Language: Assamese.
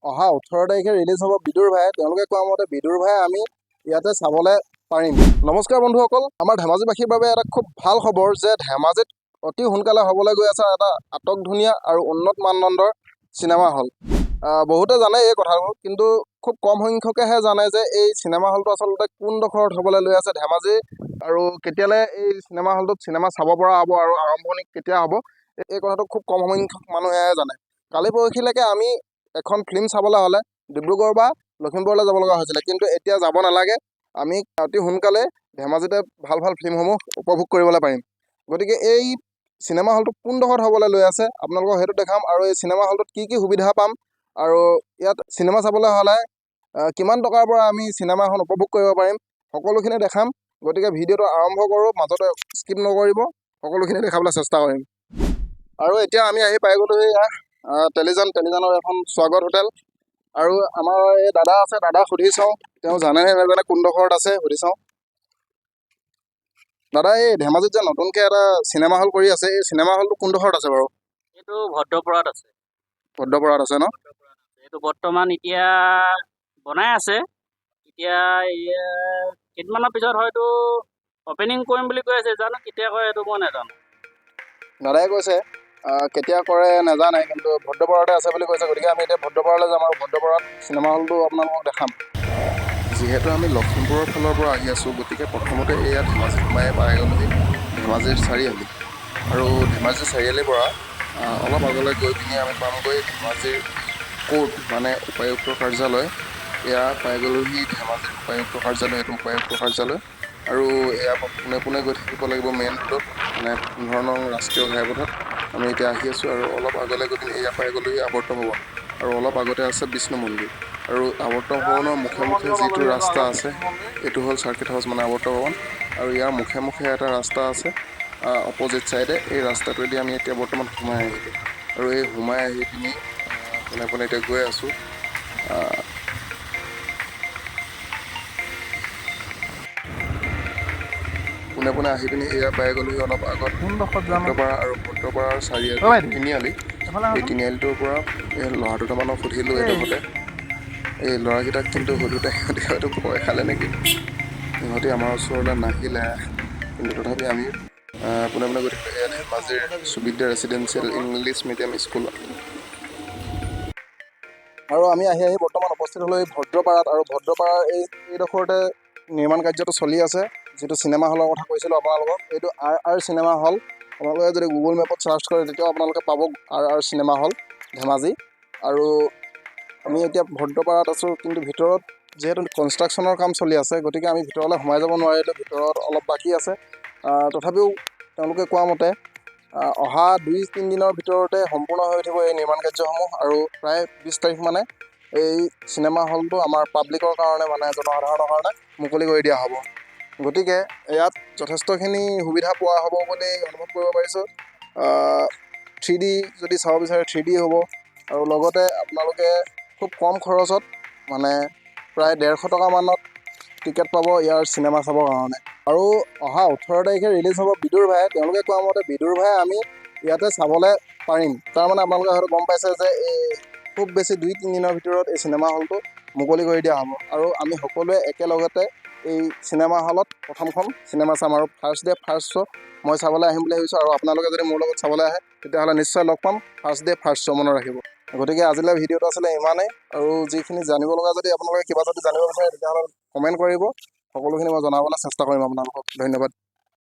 অহা 18 তাৰিখে ৰিলিজ হ'ব বিদুৰ ভাই। তেওঁলোকে কোৱা মতে বিদুৰ ভাই আমি ইয়াতে চাবলৈ পাৰিম। নমস্কাৰ বন্ধুসকল, আমাৰ ধেমাজিবাসীৰ বাবে এটা খুব ভাল খবৰ যে ধেমাজিত অতি সোনকালে হ'বলৈ গৈ আছে এটা আটকধুনীয়া আৰু উন্নত মানদণ্ডৰ চিনেমা হল। বহুতে জানে এই কথাবোৰ, কিন্তু খুব কম সংখ্যকেহে জানে যে এই চিনেমা হলটো আচলতে কোনডোখৰত হ'বলৈ লৈ আছে ধেমাজি, আৰু কেতিয়ালৈ এই চিনেমা হলটোত চিনেমা চাব পৰা হ'ব আৰু আৰম্ভণি কেতিয়া হ'ব এই কথাটো খুব কম সংখ্যক মানুহেহে জানে। কালি পৰহিলৈকে আমি এখন ফিল্ম চাবলৈ হ'লে ডিব্ৰুগড় বা লখিমপুৰলৈ যাব লগা হৈছিলে, কিন্তু এতিয়া যাব নালাগে। আমি অতি সোনকালে ধেমাজিতে ভাল ভাল ফিল্মসমূহ উপভোগ কৰিবলৈ পাৰিম। গতিকে এই চিনেমা হলটো কোনডোখৰত হ'বলৈ লৈ আছে আপোনালোকক সেইটো দেখাম, আৰু এই চিনেমা হলটোত কি কি সুবিধা পাম, আৰু ইয়াত চিনেমা চাবলৈ হ'লে কিমান টকাৰ পৰা আমি চিনেমা এখন উপভোগ কৰিব পাৰিম, সকলোখিনি দেখাম। গতিকে ভিডিঅ'টো আৰম্ভ কৰোঁ, মাজতে স্কিপ নকৰিব, সকলোখিনি দেখাবলৈ চেষ্টা কৰিম। আৰু এতিয়া আমি আহি পাই গ'লো এয়া টেলিজানৰ এখন স্বাগত হোটেল। আৰু আমাৰ এই দাদা আছে, দাদা সুধি চাওঁ তেওঁ জানে নে নাজানে কোনডোখৰত আছে, সুধি চাওঁ। দাদা, এই ধেমাজিত যে নতুনকৈ এটা চিনেমা হল কৰি আছে, এই চিনেমা হলটো কোনডোখৰত আছে বাৰু? এইটো ভদ্ৰপুৰত আছে। ভদ্ৰপুৰত আছে ন? এইটো বৰ্তমান এতিয়া বনাই আছে। এতিয়া কেইদিনমানৰ পিছত হয়তো অপেনিং কৰিম বুলি কৈ আছে, জানো কেতিয়া কৰে সেইটো মই নাজানো। দাদাই কৈছে কেতিয়া কৰে নাজানে, কিন্তু ভদ্ৰপুৰতে আছে বুলি কৈছে। গতিকে আমি এতিয়া ভদ্ৰপুৰলৈ যাম আৰু ভদ্ৰপুৰত চিনেমা হলটো আপোনালোকক দেখাম। যিহেতু আমি লখিমপুৰৰ ফালৰ পৰা আহি আছোঁ, গতিকে প্ৰথমতে এয়া ধেমাজি সোমাই পাই গ'লোহি ধেমাজিৰ চাৰিআলি। আৰু ধেমাজি চাৰিআলিৰ পৰা অলপ আগলৈ গৈ পিনি আমি পামগৈ ধেমাজিৰ কোৰ্ট, মানে উপায়ুক্ত কাৰ্যালয়। এয়া পাই গ'লোহি ধেমাজিৰ উপায়ুক্ত কাৰ্যালয়, এইটো উপায়ুক্ত কাৰ্যালয়। আৰু এয়া পোনে পোনে গৈ থাকিব লাগিব মেইন ৰোডত, মানে 15 নং ৰাষ্ট্ৰীয় ঘাইপথত আমি এতিয়া আহি আছোঁ। আৰু অলপ আগলৈ গৈ পিনি এয়া পাই গ'লোহি আৱৰ্ত ভৱন, আৰু অলপ আগতে আছে বিষ্ণু মন্দিৰ। আৰু আৱৰ্ত ভৱনৰ মুখে মুখে যিটো ৰাস্তা আছে এইটো হ'ল চাৰ্কিট হাউচ, মানে আৱৰ্ত ভৱন। আৰু ইয়াৰ মুখে মুখে এটা ৰাস্তা আছে অপজিট ছাইডে। এই ৰাস্তাটোৱেদি আমি এতিয়া বৰ্তমান সোমাই আহিলোঁ, আৰু এই সোমাই আহি পিনি পোনে পোনে এতিয়া গৈ আছোঁ। পোনে পোনে আহি পিনি এয়া পাই গ'লোহি অলপ আগত ভদ্ৰপাৰা, আৰু ভদ্ৰপাৰাৰ চাৰিআলি তিনিআলি। এই তিনিআলিটোৰ পৰা এই ল'ৰা দুটামানক সুধিলোঁ এইডোখৰতে। এই ল'ৰাকেইটাক কিন্তু সুধোতে সিহঁতি হয়তো ভয় খালে নেকি, সিহঁতি আমাৰ ওচৰলৈ নাহিলে। কিন্তু তথাপি আমি পোনে পোনে গৈ থাকিলোঁ এয়া ধেমাজিৰ Suvidya residential English medium school. আৰু আমি আহি বৰ্তমান উপস্থিত হ'লোঁ এই ভদ্ৰপাৰাত। আৰু ভদ্ৰপাৰাৰ এইডোখৰতে নিৰ্মাণ কাৰ্যটো চলি আছে। যিটো চিনেমা হলৰ কথা কৈছিলোঁ আপোনালোকক, এইটো আৰ চিনেমা হল। আপোনালোকে যদি গুগল মেপত চাৰ্চ কৰে তেতিয়াও আপোনালোকে পাব আৰ চিনেমা হল ধেমাজি। আৰু আমি এতিয়া ভদ্ৰপাৰাত আছোঁ, কিন্তু ভিতৰত যিহেতু কনষ্ট্ৰাকশ্যনৰ কাম চলি আছে, গতিকে আমি ভিতৰলৈ সোমাই যাব নোৱাৰিলোঁ। ভিতৰত অলপ বাকী আছে। তথাপিও তেওঁলোকে কোৱা মতে অহা 2-3 দিনৰ ভিতৰতে সম্পূৰ্ণ হৈ উঠিব এই নিৰ্মাণ কাৰ্যসমূহ, আৰু প্ৰায় 20 তাৰিখ মানে এই চিনেমা হলটো আমাৰ পাব্লিকৰ কাৰণে, মানে জনসাধাৰণৰ কাৰণে মুকলি কৰি দিয়া হ'ব। গতিকে ইয়াত যথেষ্টখিনি সুবিধা পোৱা হ'ব বুলি অনুভৱ কৰিব পাৰিছোঁ। 3D যদি চাব বিচাৰে 3D হ'ব, আৰু লগতে আপোনালোকে খুব কম খৰচত, মানে প্ৰায় 150 টকামানত টিকেট পাব ইয়াৰ চিনেমা চাবৰ কাৰণে। আৰু অহা 18 তাৰিখে ৰিলিজ হ'ব বিদুৰ ভাই। তেওঁলোকে কোৱা মতে বিদুৰ ভাই আমি ইয়াতে চাবলৈ পাৰিম। তাৰমানে আপোনালোকে হয়তো গম পাইছে যে এই খুব বেছি 2-3 দিনৰ ভিতৰত এই চিনেমা হলটো মুকলি কৰি দিয়া হ'ব, আৰু আমি সকলোৱে একেলগতে এই চিনেমা হলত প্ৰথমখন চিনেমা চাম। আৰু ফাৰ্ষ্ট ডে ফাৰ্ষ্ট শ্ব' মই চাবলৈ আহিম বুলি ভাবিছোঁ, আৰু আপোনালোকে যদি মোৰ লগত চাবলৈ আহে তেতিয়াহ'লে নিশ্চয় লগ পাম। ফাৰ্ষ্ট ডে ফাৰ্ষ্ট শ্ব' মনত ৰাখিব। গতিকে আজিলৈ ভিডিঅ'টো আছিলে ইমানেই, আৰু যিখিনি জানিব লগা যদি আপোনালোকে কিবা যদি জানিব বিচাৰে তেতিয়াহ'লে কমেণ্ট কৰিব, সকলোখিনি মই জনাবলৈ চেষ্টা কৰিম আপোনালোকক। ধন্যবাদ।